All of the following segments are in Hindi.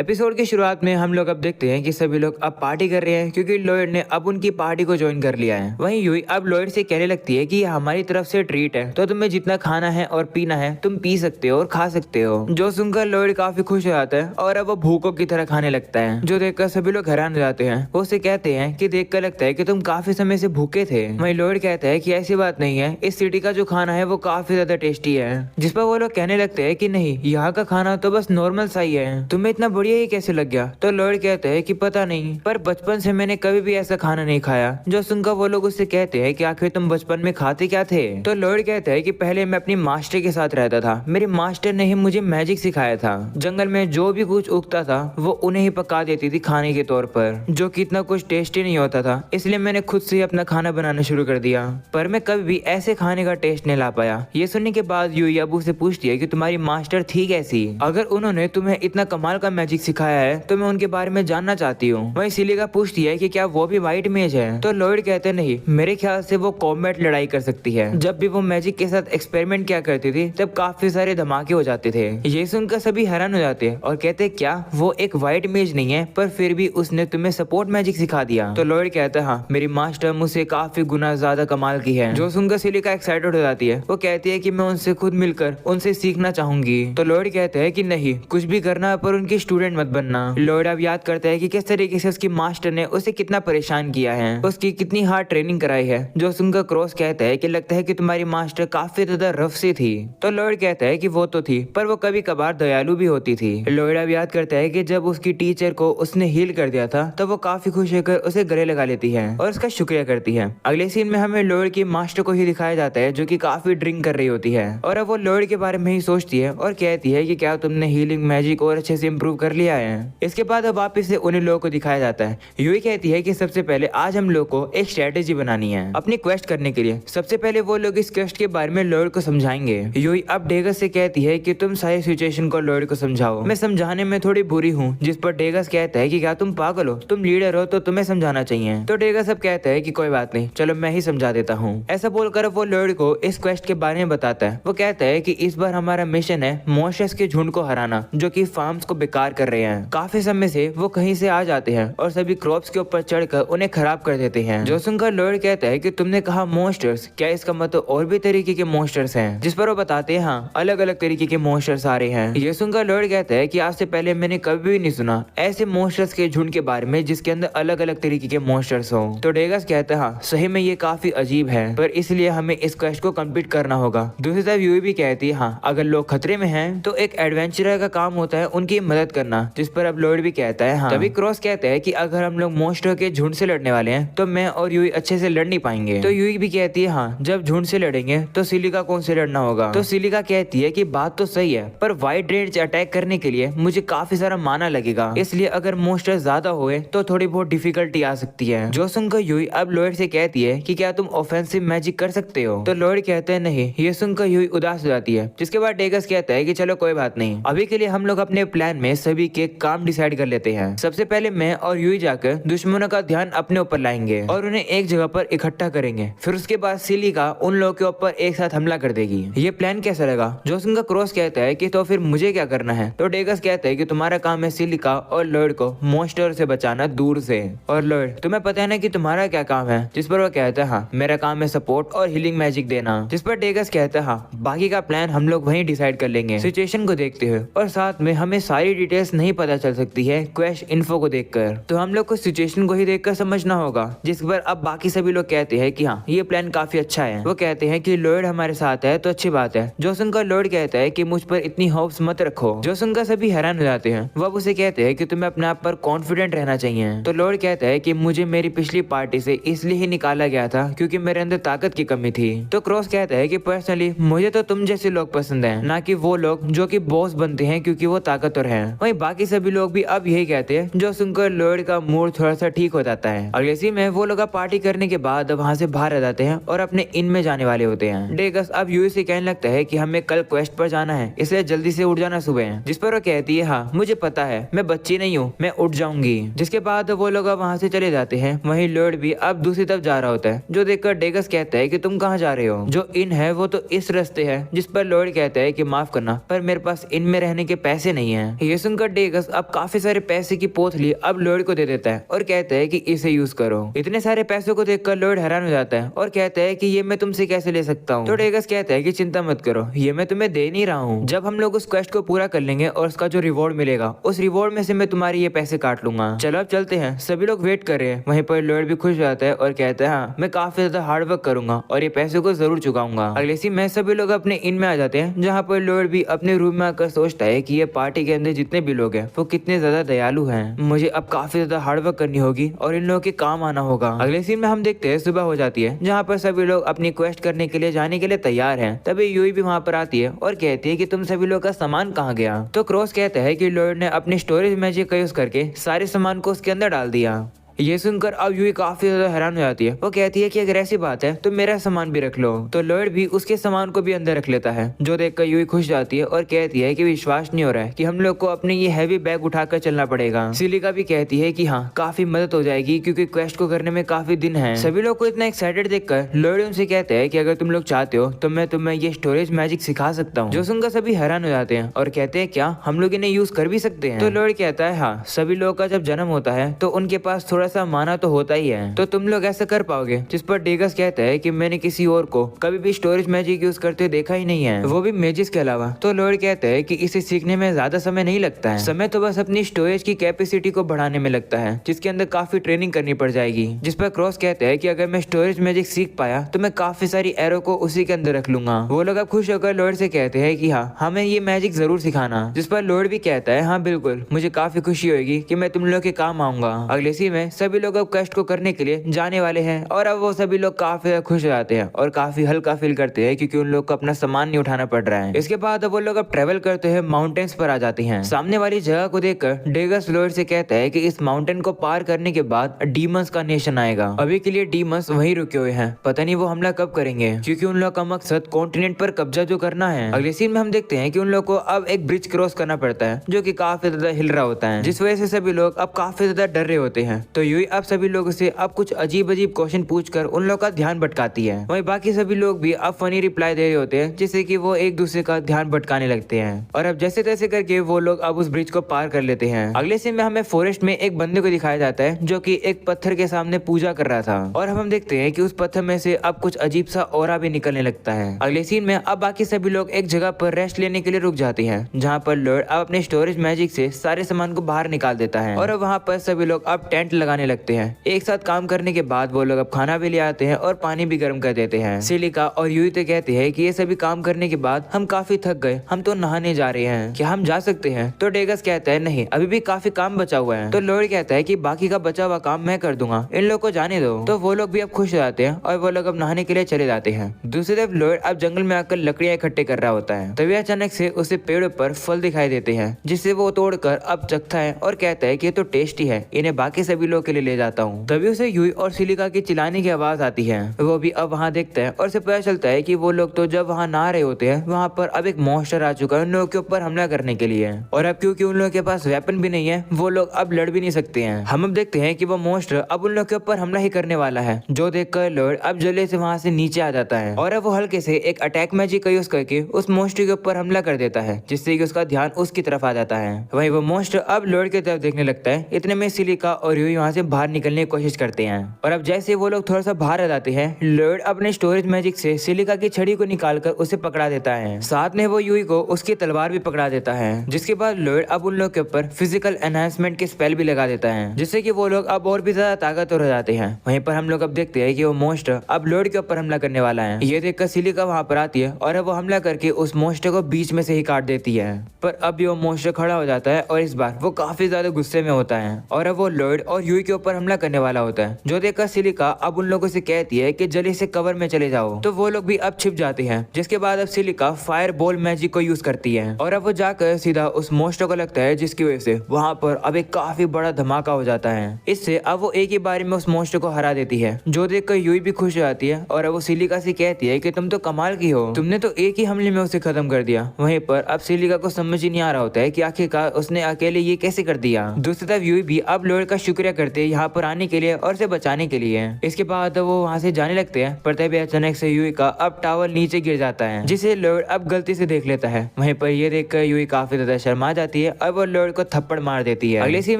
एपिसोड की शुरुआत में हम लोग अब देखते हैं कि सभी लोग अब पार्टी कर रहे हैं क्योंकि लॉयड ने अब उनकी पार्टी को ज्वाइन कर लिया है। वहीं यूई अब लॉयड से कहने लगती है कि ये हमारी तरफ से ट्रीट है, तो तुम्हें जितना खाना है और पीना है तुम पी सकते हो और खा सकते हो। जो सुनकर लॉयड काफी खुश हो जाता है और अब वो भूखों की तरह खाने लगता है, जो देखकर सभी लोग हैरान हो जाते हैं। वो उसे कहते हैं कि देखकर लगता है कि तुम काफी समय से भूखे थे। वहीं लॉयड कहता है कि ऐसी बात नहीं है, इस सिटी का जो खाना है वो काफी ज्यादा टेस्टी है। जिस पर वो लोग कहने लगते हैं कि नहीं, यहाँ का खाना तो बस नॉर्मल सा ही है, तुम्हें इतना बढ़िया ही कैसे लग गया। तो लॉयड कहते हैं कि पता नहीं, पर बचपन से मैंने कभी भी ऐसा खाना नहीं खाया। जो सुनकर वो लोग उससे कहते हैं कि आखिर तुम बचपन में खाते क्या थे। तो लॉयड कहता है कि पहले मैं अपनी मास्टर के साथ रहता था, मेरे मास्टर ने ही मुझे मैजिक सिखाया था। जंगल में जो भी कुछ उगता था वो उन्हें ही पका देती थी खाने के तौर पर, जो कि इतना कुछ टेस्टी नहीं होता था, इसलिए मैंने खुद से ही अपना खाना बनाना शुरू कर दिया। पर मैं कभी भी ऐसे खाने का टेस्ट नहीं ला पाया। ये सुनने के बाद यूई अबू से पूछती है कि तुम्हारी मास्टर थी कैसी, अगर उन्होंने तुम्हें इतना कमाल का मैजिक सिखाया है तो मैं उनके बारे में जानना चाहती हूँ। वहीं सिलिका पूछती है कि क्या वो भी व्हाइट मेज है। तो लॉयड कहते नहीं, मेरे ख्याल से वो कॉम्बैट लड़ाई कर सकती है। जब भी वो मैजिक के साथ एक्सपेरिमेंट किया करती थी तब काफी सारे धमाके हो जाते थे। ये सुनकर सभी हैरान हो जाते हैं और कहते क्या वो एक व्हाइट मेज नहीं है, पर फिर भी उसने तुम्हें सपोर्ट मैजिक सिखा दिया। तो लॉयड कहता है हाँ, मेरी मास्टर मुझसे काफी गुना ज्यादा कमाल की है। जो सुनकर सिलिका एक्साइटेड हो जाती है। वो कहती है कि मैं उनसे खुद मिलकर उनसे सीखना चाहूंगी। तो लॉयड कहते हैं कि नहीं, कुछ भी करना पर उनकी स्टूडेंट मत बनना। लॉयड अब याद करता है कि किस तरीके से उसकी मास्टर ने उसे कितना परेशान किया है, उसकी कितनी हार्ड ट्रेनिंग कराई है। जो सुनकर क्रॉस कहता है कि लगता है कि तुम्हारी मास्टर काफी ज्यादा रफ सी थी। तो लॉयड कहता है कि वो तो थी, पर वो कभी कभार दयालु भी होती थी। लॉयड अब याद करता है कि जब उसकी टीचर को उसने हील कर दिया था तब वो काफी खुश होकर उसे गले लगा लेती है और उसका शुक्रिया करती है। अगले सीन में हमें लॉयड की मास्टर को ही दिखाया जाता है, जो कि काफी ड्रिंक कर रही होती है और अब वो लॉयड के बारे में ही सोचती है और कहती है कि क्या तुमने हीलिंग मैजिक और अच्छे से इम्प्रूव कर लिया है। इसके बाद अब वापस से उन्हीं लोगों को दिखाया जाता है। यूई कहती है कि सबसे पहले आज हम लोग को एक स्ट्रेटेजी बनानी है अपनी क्वेस्ट करने के लिए। सबसे पहले वो लोग इस क्वेस्ट के बारे में लॉयड को समझाएंगे। यूई अब डेगस से कहती है कि तुम सारी सिचुएशन को लॉयड को समझाओ, मैं समझाने में थोड़ी बुरी हूँ। जिस पर डेगस कहता है कि क्या तुम पागल हो, तुम लीडर हो तो तुम्हें समझाना चाहिए। तो डेगस अब कहता है कि कोई बात नहीं, चलो मैं ही समझा देता हूँ। ऐसा बोलकर वो लॉयड को इस क्वेस्ट के बारे में बताता है। वो कहता है कि इस बार हमारा मिशन है मॉन्स्टर्स के झुंड को हराना, जो कि फार्म्स को बेकार कर रहे हैं। काफी समय से वो कहीं से आ जाते हैं और सभी क्रॉप्स के ऊपर चढ़कर उन्हें खराब कर देते हैं। जो सुनकर लॉयड कहता है कि तुमने कहा मॉन्स्टर्स, क्या इसका मतलब और भी तरीके के मॉन्स्टर्स हैं? जिस पर वो बताते हैं हाँ, अलग अलग तरीके के मॉन्स्टर्स आ रहे हैं। ये सुनकर लॉयड कहता है कि आज से पहले मैंने कभी भी नहीं सुना ऐसे मॉन्स्टर्स के झुंड के बारे में जिसके अंदर अलग अलग तरीके के मॉन्स्टर्स हो। तो डेगस कहता है हाँ, सही में ये काफी अजीब है, पर इसलिए हमें इस क्वेस्ट को कंप्लीट करना होगा। दूसरी तरफ यूई भी कहती है हाँ, अगर लोग खतरे में हैं तो एक एडवेंचरर का काम होता है उनकी मदद करना। जिस पर अब लॉयड भी कहता है हाँ। तभी क्रॉस कहता है कि अगर हम लोग मॉन्स्टर के झुंड से लड़ने वाले हैं तो मैं और यूई अच्छे से लड़ नहीं पाएंगे। तो यूई भी कहती है हाँ, जब झुंड से लड़ेंगे तो सिलिका कौन से लड़ना होगा। तो सिलिका कहती है कि बात तो सही है, पर वाइड रेंज अटैक करने के लिए मुझे काफी सारा माना लगेगा, इसलिए अगर मॉन्स्टर ज्यादा हुए तो थोड़ी बहुत डिफिकल्टी आ सकती है। जो सुनकर यूई अब लॉयड से कहती है कि क्या तुम ऑफेंसिव मैजिक कर सकते हो। तो लॉयड कहते हैं नहीं। ये सुनकर यूई उदास हो जाती है। जिसके बाद डेगस कहता है कि चलो कोई बात नहीं, अभी के लिए हम लोग अपने प्लान में सभी के काम डिसाइड कर लेते हैं। सबसे पहले मैं और यूई जाकर दुश्मनों का ध्यान अपने ऊपर लाएंगे और उन्हें एक जगह पर इकट्ठा करेंगे। फिर उसके बाद सिलिका उन लोगों के ऊपर एक साथ हमला कर देगी। ये प्लान कैसा लगा। जोसन का क्रॉस कहता है कि तो फिर मुझे क्या करना है। तो डेगस कहता है कि तुम्हारा काम है सिलिका और लॉयड को मॉन्स्टर से बचाना दूर से। और लॉयड, तुम्हें पता है ना कि तुम्हारा क्या काम है। जिस पर वो कहता है हाँ, मेरा काम है सपोर्ट और हीलिंग मैजिक देना। जिस पर डेगस कहता है हाँ, बाकी का प्लान हम लोग वहीं डिसाइड कर लेंगे सिचुएशन को देखते हुए, और साथ में हमें सारी डिटेल्स नहीं पता चल सकती है क्वेस्ट इन्फो को देखकर, तो हम लोग को सिचुएशन को ही देखकर समझना होगा। जिस पर अब बाकी सभी लोग कहते हैं कि हाँ, ये प्लान काफी अच्छा है। वो कहते हैं कि लॉयड हमारे साथ है तो अच्छी बात है। जो सुनकर लॉयड कहता है कि मुझ पर इतनी होप्स मत रखो। जो सुनकर सभी हैरान हो जाते हैं। वो उसे कहते हैं कि तुम्हें अपने आप पर कॉन्फिडेंट रहना चाहिए। तो लॉयड कहता है कि मुझे मेरी पिछली पार्टी से इसलिए ही निकाला गया था क्योंकि मेरे अंदर ताकत की कमी थी। तो क्रॉस कहता है कि पर्सनली मुझे तो तुम जैसे लोग पसंद हैं, ना कि वो लोग जो कि बॉस बनते हैं क्योंकि वो ताकतवर हैं। वहीं बाकी सभी लोग भी अब यही कहते हैं। जो सुनकर लॉयड का मूड थोड़ा सा ठीक हो जाता है। अगले सीन में वो लोग पार्टी करने के बाद वहाँ से बाहर आ जाते हैं और अपने इन में जाने वाले होते हैं। डेगस अब यूई से कहने लगता है कि हमें कल क्वेस्ट पर जाना है, इसलिए जल्दी से उठ जाना सुबह। जिस पर वो कहती है हाँ, मुझे पता है, मैं बच्ची नहीं हूँ, मैं उठ जाऊंगी। जिसके बाद वो लोग वहाँ से चले जाते हैं। वहीं लॉयड भी अब दूसरी तरफ जा रहा होता है, जो देखकर डेगस कहता है कि तुम कहाँ जा रहे हो। जो इन है वो तो इस रास्ते है। जिस पर लॉयड कहता है कि माफ करना, पर मेरे पास इन में रहने के पैसे नहीं है। ये सुनकर डेगस अब काफी सारे पैसे की पोथली अब लॉयड को दे देता है और कहता है कि इसे यूज करो। इतने सारे पैसों को देखकर लॉयड हैरान हो जाता है और कहता है कि ये मैं तुमसे कैसे ले सकता हूँ। तो डेगस कहता है कि चिंता मत करो, ये मैं तुम्हें दे नहीं रहा हूँ। जब हम लोग उस क्वेस्ट को पूरा कर लेंगे और उसका जो रिवॉर्ड मिलेगा उस रिवॉर्ड में से मैं तुम्हारे ये पैसे काट लूंगा। चलो अब चलते हैं। सभी लोग वेट कर रहे हैं। वहीं पर लॉयड भी खुश हो जाता है और कहता है हाँ, मैं काफी ज्यादा हार्ड वर्क करूंगा और ये पैसे को जरूर चुकाऊंगा। अगले सीन में सभी लोग अपने इन में आ जाते हैं, जहाँ पर लॉयड भी अपने रूम में आकर सोचता है कि ये पार्टी के अंदर जितने भी लोग हैं वो कितने ज्यादा दयालु हैं। मुझे अब काफी ज्यादा हार्ड वर्क करनी होगी और इन लोगों के काम आना होगा। अगले सीन में हम देखते हैं सुबह हो जाती है, जहाँ पर सभी लोग अपनी क्वेस्ट करने के लिए जाने के लिए तैयार हैं। तभी यूई भी वहाँ पर आती है और कहती है कि तुम सभी लोग का सामान कहाँ गया। तो क्रॉस कहता है कि लॉयड ने अपनी स्टोरेज मैजिक का यूज करके सारे सामान को उसके अंदर डाल दिया। ये सुनकर अब यूई काफी ज्यादा हैरान हो जाती है। वो कहती है कि अगर ऐसी बात है तो मेरा सामान भी रख लो। तो लॉयड भी उसके सामान को भी अंदर रख लेता है, जो देखकर यूई खुश जाती है और कहती है कि विश्वास नहीं हो रहा है कि हम लोग को अपने ये हैवी बैग उठाकर चलना पड़ेगा। सिलिका भी कहती है कि हाँ, काफी मदद हो जाएगी क्योंकि क्वेस्ट को करने में काफी दिन है। सभी लोग को इतना एक्साइटेड देखकर लॉयड उनसे कहते हैं कि अगर तुम लोग चाहते हो तो मैं तुम्हें ये स्टोरेज मैजिक सिखा सकता हूँ। जो सुनकर सभी हैरान हो जाते हैं और कहते हैं क्या हम लोग इन्हें यूज कर भी सकते हैं। तो लॉयड कहता है हाँ, सभी लोगों का जब जन्म होता है तो उनके पास थोड़ा सा माना तो होता ही है, तो तुम लोग ऐसा कर पाओगे। जिस पर डेगस कहता है कि मैंने किसी और को कभी भी स्टोरेज मैजिक यूज करते देखा ही नहीं है, वो भी मेजिस के अलावा। तो लॉयड कहता है कि इसे सीखने में ज्यादा समय नहीं लगता है, समय तो बस अपनी स्टोरेज की कैपेसिटी को बढ़ाने में लगता है, जिसके अंदर काफी ट्रेनिंग करनी पड़ जाएगी। जिस पर क्रॉस कहता है कि अगर मैं स्टोरेज मैजिक सीख पाया तो मैं काफी सारी एरो को उसी के अंदर रख लूंगा। वो लोग अब खुश होकर लॉयड से कहते हैं कि हाँ, हमें ये मैजिक जरूर सिखाना। जिस पर लॉयड भी कहता है हाँ बिल्कुल, मुझे काफी खुशी होगी कि मैं तुम लोग के काम आऊंगा। अगले सीन में सभी लोग अब क्वेस्ट को करने के लिए जाने वाले हैं और अब वो सभी लोग काफी खुश हो जाते हैं और काफी हल्का फील करते हैं क्योंकि उन लोग को अपना सामान नहीं उठाना पड़ रहा है। इसके बाद अब वो लोग अब ट्रेवल करते हैं, माउंटेन्स पर आ जाते हैं। सामने वाली जगह को देखकर डेगस लॉयड से कहता है कि इस माउंटेन को पार करने के बाद डीमंस का नेशन आएगा। अभी के लिए डीमंस वहीं रुके हुए हैं, पता नहीं वो हमला कब करेंगे क्योंकि उन लोग का मकसद कॉन्टिनेंट पर कब्जा जो करना है। अगले सीन में हम देखते हैं कि उन लोग को अब एक ब्रिज क्रॉस करना पड़ता है जो कि काफी ज्यादा हिल रहा होता है, जिस वजह से सभी लोग अब काफी ज्यादा डर रहे होते हैं। तो यूई अब सभी लोगों से अब कुछ अजीब अजीब क्वेश्चन पूछकर उन लोग का ध्यान भटकाती है। वहीं बाकी सभी लोग भी अब फनी रिप्लाई दे रहे होते हैं, जिससे कि वो एक दूसरे का ध्यान भटकाने लगते हैं और अब जैसे तैसे करके वो लोग अब उस ब्रिज को पार कर लेते हैं। अगले सीन में हमें फॉरेस्ट में एक बंदे को दिखाया जाता है जो कि एक पत्थर के सामने पूजा कर रहा था और हम देखते हैं कि उस पत्थर में से अब कुछ अजीब सा ऑरा भी निकलने लगता है। अगले सीन में अब बाकी सभी लोग एक जगह पर रेस्ट लेने के लिए रुक जाते हैं, जहाँ पर लॉयड अब अपने स्टोरेज मैजिक से सारे सामान को बाहर निकाल देता है और वहाँ पर सभी लोग अब टेंट लगाने लगते हैं। एक साथ काम करने के बाद वो लोग अब खाना भी ले आते हैं और पानी भी गर्म कर देते हैं। सिलिका और यूई तो कहते हैं कि ये सभी काम करने के बाद हम काफी थक गए, हम तो नहाने जा रहे हैं, क्या हम जा सकते हैं। तो डेगस कहता है नहीं, अभी भी काफी काम बचा हुआ है। तो लॉयड कहता है कि बाकी का बचा हुआ काम मैं कर दूंगा, इन लोग को जाने दो। तो वो लोग भी अब खुश हो जाते हैं और वो लोग अब नहाने के लिए चले जाते हैं। दूसरी तरफ लॉयड अब जंगल में आकर लकड़ियां इकट्ठे कर रहा होता है। तभी अचानक से उसे पेड़ पर फल दिखाई देते हैं, जिससे वो तोड़कर अब चखता है और कहता है कि ये तो टेस्टी है, इन्हें बाकी सभी लोग के लिए ले जाता हूँ। तभी उसे यूई और सिलिका की चिल्लाने की आवाज आती है। वो भी अब वहाँ देखता है और उसे पता चलता है कि वो लोग तो जब वहाँ नहा रहे होते हैं वहाँ पर अब एक मॉन्स्टर आ चुका है उन लोगों के ऊपर हमला करने के लिए। और अब क्योंकि उन लोगों के पास वेपन भी नहीं है, वो लोग अब लड़ भी नहीं सकते हैं। हम अब देखते हैं कि वो मॉन्स्टर अब उन लोगों के ऊपर हमला ही करने वाला है, जो देखकर लॉयड अब जल्दी से वहाँ से नीचे आ जाता है और अब वो हल्के से एक अटैक मैजिक का यूज करके उस मॉन्स्टर के ऊपर हमला कर देता है, जिससे कि उसका ध्यान उसकी तरफ आ जाता है। वहीं वो मॉन्स्टर अब लॉयड की तरफ देखने लगता है। इतने में सिलिका और यूई वहाँ से बाहर निकलने की कोशिश करते हैं और अब जैसे वो लोग थोड़ा सा बाहर आ जाते हैं, लॉयड अपने स्टोरेज मैजिक से सिलिका की छड़ी को निकालकर उसे पकड़ा देता है। साथ में वो यूई को उसकी तलवार भी पकड़ा देता है, जिसके बाद लॉयड अब उन लोग के ऊपर फिजिकल एनहांसमेंट के स्पेल भी लगा देता है, जिससे कि वो लोग अब और भी ज्यादा ताकतवर हो जाते हैं। वहीं पर हम लोग अब देखते हैं कि वो मॉन्स्टर अब लॉयड के ऊपर हमला करने वाला है। ये देखकर सिलिका वहाँ पर आती है और अब वो हमला करके उस मॉन्स्टर को बीच में से ही काट देती है। पर अब वो मॉन्स्टर खड़ा हो जाता है और इस बार वो काफी ज्यादा गुस्से में होता है और अब वो लॉयड और यूई के ऊपर हमला करने वाला होता है, जो देखकर सिलिका अब उन लोगों से कहती है कि जल्दी से कवर में चले जाओ। तो वो लोग भी अब छिप जाते हैं, जिसके बाद अब सिलिका फायर बॉल मैजिक को यूज करती है और अब वो जाकर सीधा उस मॉन्स्टर को लगता है, जिसकी वजह से वहाँ पर अब एक काफी बड़ा धमाका हो जाता है। इससे अब वो एक ही बारी में उस मॉन्स्टर को हरा देती है, जो देखकर यूई भी खुश हो जाती है और अब वो सिलिका से कहती है कि तुम तो कमाल की हो, तुमने तो एक ही हमले में उसे खत्म कर दिया। वहीं पर अब सिलिका को समझ ही नहीं आ रहा होता है कि आखिरकार उसने अकेले ये कैसे कर दिया। दूसरी तरफ यूई भी अब लॉयड का शुक्रिया करती करते हैं यहाँ पर आने के लिए और उसे बचाने के लिए। इसके बाद वो वहाँ से जाने लगते हैं, पर तभी अचानक से यूई का अब टावल नीचे गिर जाता है, जिसे लॉयड अब गलती से देख लेता है। वहीं पर ये देखकर यूई काफी ज्यादा शर्मा जाती है और वो लॉयड को थप्पड़ मार देती है। अगले सीन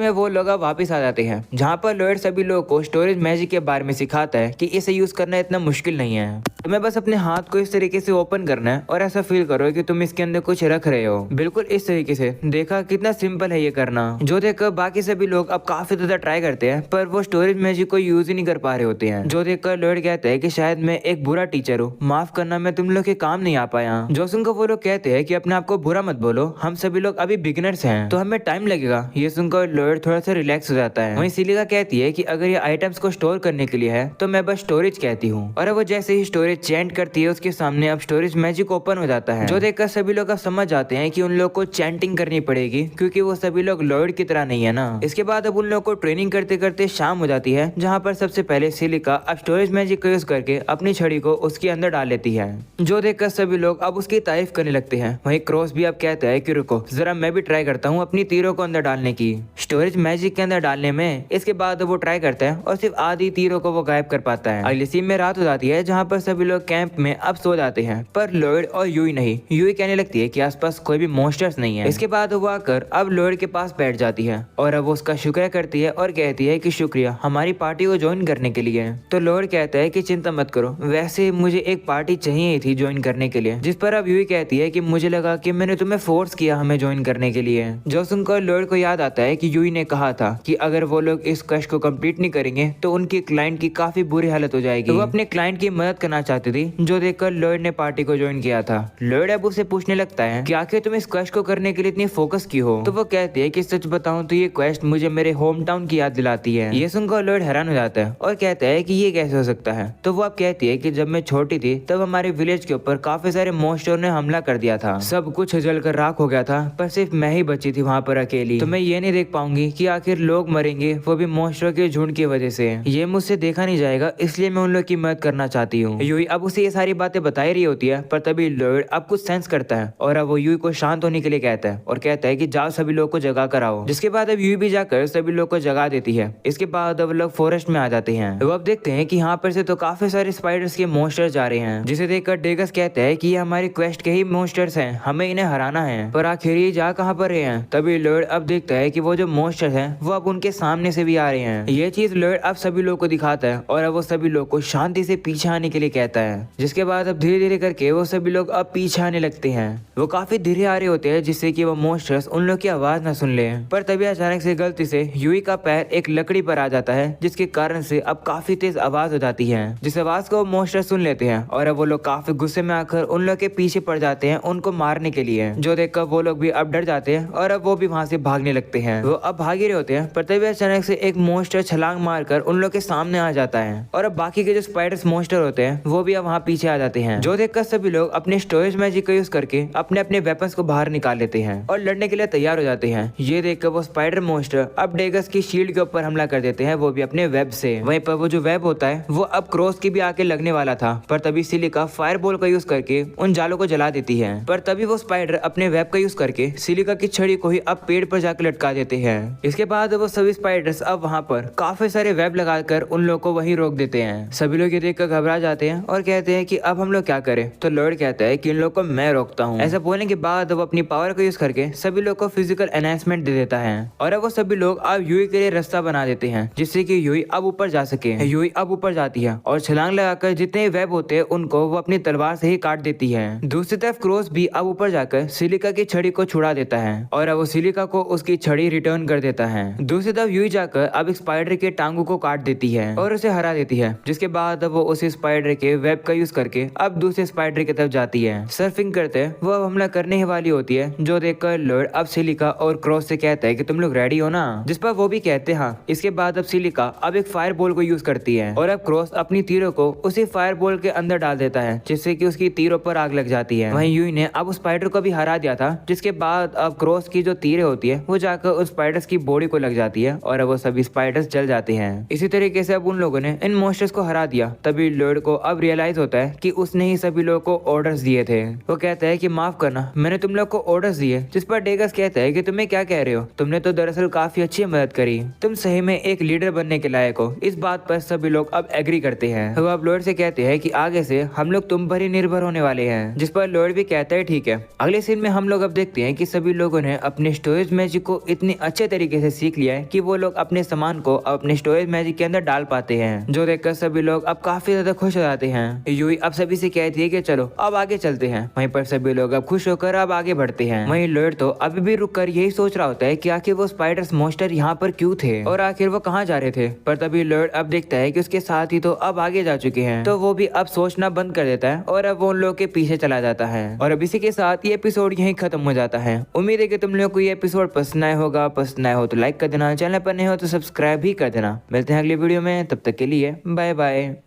में वो लोग अब वापिस आ जाते हैं, जहाँ पर लॉयड सभी लोगों को स्टोरेज मैजिक के बारे में सिखाता है कि इसे यूज करना इतना मुश्किल नहीं है। तुम्हें बस अपने हाथ को इस तरीके से ओपन करना है और ऐसा फील करो कि तुम इसके अंदर कुछ रख रहे हो, बिल्कुल इस तरीके से। देखा कितना सिंपल है ये करना, जो देखकर बाकी सभी लोग अब काफी ज्यादा ट्राई करते हैं, पर वो स्टोरेज मैजिक को यूज ही नहीं कर पा रहे होते हैं। जो देखकर लॉयड कहता है कि शायद मैं एक बुरा टीचर हूँ, माफ करना मैं तुम लोग के काम नहीं आ पाया। जोसुन को वो लोग कहते हैं कि अपने आप को बुरा मत बोलो, हम सभी लोग अभी बिगिनर्स हैं तो हमें टाइम लगेगा। ये सुनकर लॉयड थोड़ा सा रिलैक्स हो जाता है। वहीं सिलिका कहती है कि अगर ये आइटम्स को स्टोर करने के लिए है तो मैं बस स्टोरेज कहती हूँ, और वो जैसे ही स्टोरेज चैंट करती है उसके सामने अब स्टोरेज मैजिक ओपन हो जाता है। जो देखकर सभी लोग अब समझ जाते हैं कि उन लोग को चैंटिंग करनी पड़ेगी, क्योंकि वो सभी लोग लॉयड की तरह नहीं है ना। इसके बाद अब उन लोग को ट्रेनिंग करते करते शाम हो जाती है, जहाँ पर सबसे पहले सिलिका अब स्टोरेज मैजिक का यूज करके अपनी छड़ी को उसके अंदर डाल लेती है। जो देखकर सभी लोग अब उसकी तारीफ करने लगते हैं। वहीं क्रॉस भी अब कहता है कि रुको जरा मैं भी ट्राई करता हूँ अपनी तीरों को अंदर डालने की, स्टोरेज मैजिक के अंदर डालने में। इसके बाद वो ट्राई करता है और सिर्फ आधी तीरों को वो गायब कर पाता है। अगली सीन में रात हो जाती है, जहाँ पर सभी लोग कैंप में अब सो जाते हैं, पर लॉयड और यूई नहीं। यूई कहने लगती है कि आसपास कोई भी मॉन्स्टर्स नहीं है। इसके बाद वो आकर अब लॉयड के पास बैठ जाती है और अब वो उसका शुक्रिया करती है और कहती है कि शुक्रिया हमारी पार्टी को ज्वाइन करने के लिए। तो लॉयड कहता है कि चिंता मत करो, वैसे मुझे एक पार्टी चाहिए थी ज्वाइन करने के लिए। जिस पर अब यूई कहती है कि मुझे लगा कि मैंने तुम्हें फोर्स किया हमें ज्वाइन करने के लिए। जो सुनकर लॉयड को याद आता है कि यूई ने कहा था कि अगर वो लोग इस कश को कंप्लीट नहीं करेंगे तो उनकी क्लाइंट की काफी बुरी हालत हो जाएगी। तो वो अपने क्लाइंट की मदद करना चाहती थी, जो देखकर लॉयड ने पार्टी को ज्वाइन किया था। लॉयड अब उसे पूछने लगता है कि आखिर तुम इस क्वेस्ट को करने के लिए इतनी फोकस की हो। तो वो कहती है कि सच बताऊं तो ये क्वेस्ट मुझे मेरे होम टाउन की याद दिलाती है। ये सुनकर लॉयड हैरान हो जाता है और कहता है कि ये कैसे हो सकता है। तो वो अब कहती है कि जब मैं छोटी थी तब हमारे विलेज के ऊपर काफी सारे मॉन्स्टर ने हमला कर दिया था, सब कुछ जलकर राख हो गया था, पर सिर्फ मैं ही बची थी वहाँ पर अकेली। तो मैं ये नहीं देख पाऊंगी कि आखिर लोग मरेंगे वो भी मॉन्स्टर के झुंड की वजह से। ये मुझसे देखा नहीं जाएगा, इसलिए मैं उन लोग की मदद करना चाहती हूँ। यूई अब उसे ये सारी बातें बता ही रही होती है, पर तभी लॉयड अब कुछ सेंस करता है और अब वो यूई को शांत होने के लिए कहता है और कहता है कि जाओ सभी लोग को जगा कर आओ। जिसके बाद अब यूई भी जाकर सभी लोग को जगा देती है। इसके बाद अब लोग फॉरेस्ट में आ जाते हैं। वो अब देखते हैं कि यहाँ पर से तो काफी सारे स्पाइडर्स के मॉन्स्टर्स जा रहे हैं, जिसे देखकर डेगस कहता है कि ये हमारी क्वेस्ट के ही मॉन्स्टर्स हैं, हमें इन्हें हराना है। पर आखिर ये जा कहाँ पर रहे हैं। तभी लॉयड अब देखता है कि वो जो मॉन्स्टर्स हैं वो अब उनके सामने से भी आ रहे हैं। ये चीज लॉयड अब सभी लोग को दिखाता है और अब वो सभी लोग को शांति से पीछे आने के लिए कहता है। जिसके बाद अब धीरे धीरे करके वो सभी लोग अब पीछे आने लगते हैं। वो काफी धीरे आ रहे होते हैं, जिससे कि वो मॉन्स्टर्स उन लोग की आवाज न सुन ले। पर तभी अचानक से गलती से यूई का पैर एक लकड़ी पर आ जाता है, जिसके कारण से अब काफी तेज आवाज हो जाती है। जिस आवाज को मॉन्स्टर सुन लेते हैं और अब वो लोग काफी गुस्से में आकर उन लोग के पीछे पड़ जाते हैं उनको मारने के लिए। जो देखकर वो लोग भी अब डर जाते हैं और अब वो भी वहाँ से भागने लगते हैं। वो अब भाग ही रहे होते हैं, पर तभी अचानक से एक मॉन्स्टर छलांग मारकर उन लोग के सामने आ जाता है और अब बाकी के जो स्पाइडर्स मॉन्स्टर होते हैं वो भी अब वहाँ पीछे आ जाते हैं। जो देखकर सभी लोग अपने स्टोरेज मैजिक का यूज करके अपने अपने वेपन्स को बाहर निकाल लेते हैं और लड़ने के लिए तैयार हो जाते हैं। ये देखकर वो स्पाइडर मॉन्स्टर अब डेगस की शील्ड के ऊपर हमला कर देते हैं, वो भी अपने वेब से। वहीं पर वो जो वेब होता है वो अब क्रॉस की भी आके लगने वाला था, पर तभी सिलिका फायरबॉल का यूज करके उन जालों को जला देती है। पर तभी वो स्पाइडर अपने वेब का यूज करके सिलिका की छड़ी को ही अब पेड़ पर जाकर लटका देते हैं। इसके बाद वो सभी स्पाइडर्स अब वहाँ पर काफी सारे वेब लगाकर उन लोग को वहीं रोक देते हैं। सभी लोग ये देखकर घबरा जाते हैं और कहते हैं कि अब हम लोग क्या करें। तो लॉयड कहता है कि इन लोग को मैं रोकता हूँ। ऐसा बोलने के बाद वो अपनी पावर का यूज करके सभी लोग को फिजिकल एनहांसमेंट दे देता है और अब वो सभी लोग अब यूई के लिए रास्ता बना देते हैं, जिससे कि यूई अब ऊपर जा सके। यूई अब ऊपर जाती है और छलांग लगाकर जितने वेब होते हैं उनको वो अपनी तलवार से ही काट देती है। दूसरी तरफ क्रॉस भी अब ऊपर जाकर सिलिका की छड़ी को छुड़ा देता है और अब वो सिलिका को उसकी छड़ी रिटर्न कर देता है। दूसरी तरफ यूई जाकर अब एक स्पाइडर के टांगों को काट देती है और उसे हरा देती है। जिसके बाद वो उसी स्पाइडर के वेब का यूज करके अब दूसरे स्पाइडर की तरफ जाती है। सर्फिंग करते वो अब हमला करने ही वाली होती है, जो देखकर लॉयड अब सिलिका और क्रॉस से कहता है कि तुम लोग रेडी हो ना। जिस पर वो भी कहते हैं हाँ। इसके बाद अब सिलिका अब एक फायर बॉल को यूज करती है और अब क्रॉस अपनी तीरों को उसी फायर बॉल के अंदर डाल देता है, जिससे कि उसकी तीरों पर आग लग जाती है। वहीं यूई ने अब उस स्पाइडर को भी हरा दिया था, जिसके बाद अब क्रॉस की जो तीरें होती है वो जाकर उस स्पाइडर्स की बॉडी को लग जाती है और अब वो सभी स्पाइडर्स जल जाते हैं। इसी तरीके से अब उन लोगों ने इन मॉन्स्टर्स को हरा दिया। तभी लॉयड को अब रियलाइज होता है कि उसने ही सभी लोगों को ऑर्डर्स दिए थे। वो कहता है कि माफ करना, मैंने तुम लोग को ऑर्डर्स दिए। जिस पर डेगस कहता है कि तुम्हें क्या कह रहे हो, तुमने तो दरअसल काफी अच्छी मदद करी, तुम तुम सही में एक लीडर बनने के लायक हो। इस बात पर सभी लोग अब एग्री करते हैं। वो अब लॉयड से कहते हैं कि आगे से हम लोग तुम पर ही निर्भर होने वाले हैं, जिस पर लॉयड भी कहता है ठीक है। अगले सीन में हम लोग अब देखते हैं कि सभी लोगों ने अपने स्टोरेज मैजिक को इतनी अच्छे तरीके से सीख लिया है कि वो लोग अपने सामान को अपने स्टोरेज मैजिक के अंदर डाल पाते हैं, जो देखकर सभी लोग अब काफी ज्यादा खुश हो जाते हैं। यूई अब सभी से कहती है कि चलो अब आगे चलते हैं। वहीं पर सभी लोग अब खुश होकर अब आगे बढ़ते हैं। वहीं लॉयड तो अभी भी रुककर यही सोच रहा होता है कि आखिर वो स्पाइडर्स मॉन्स्टर यहाँ पर क्यों थे और आखिर वो कहाँ जा रहे थे। पर तभी लॉयड अब देखता है कि उसके साथ ही तो अब आगे जा चुके हैं, तो वो भी अब सोचना बंद कर देता है और अब वो उन लोगों के पीछे चला जाता है। और अब इसी के साथ ये एपिसोड यहीं खत्म हो जाता है। उम्मीद है कि तुम लोगों को ये एपिसोड पसंद आया होगा। पसंद आया हो तो लाइक कर देना, चैनल पर नहीं हो तो सब्सक्राइब भी कर देना। मिलते हैं अगली वीडियो में, तब तक के लिए बाय बाय।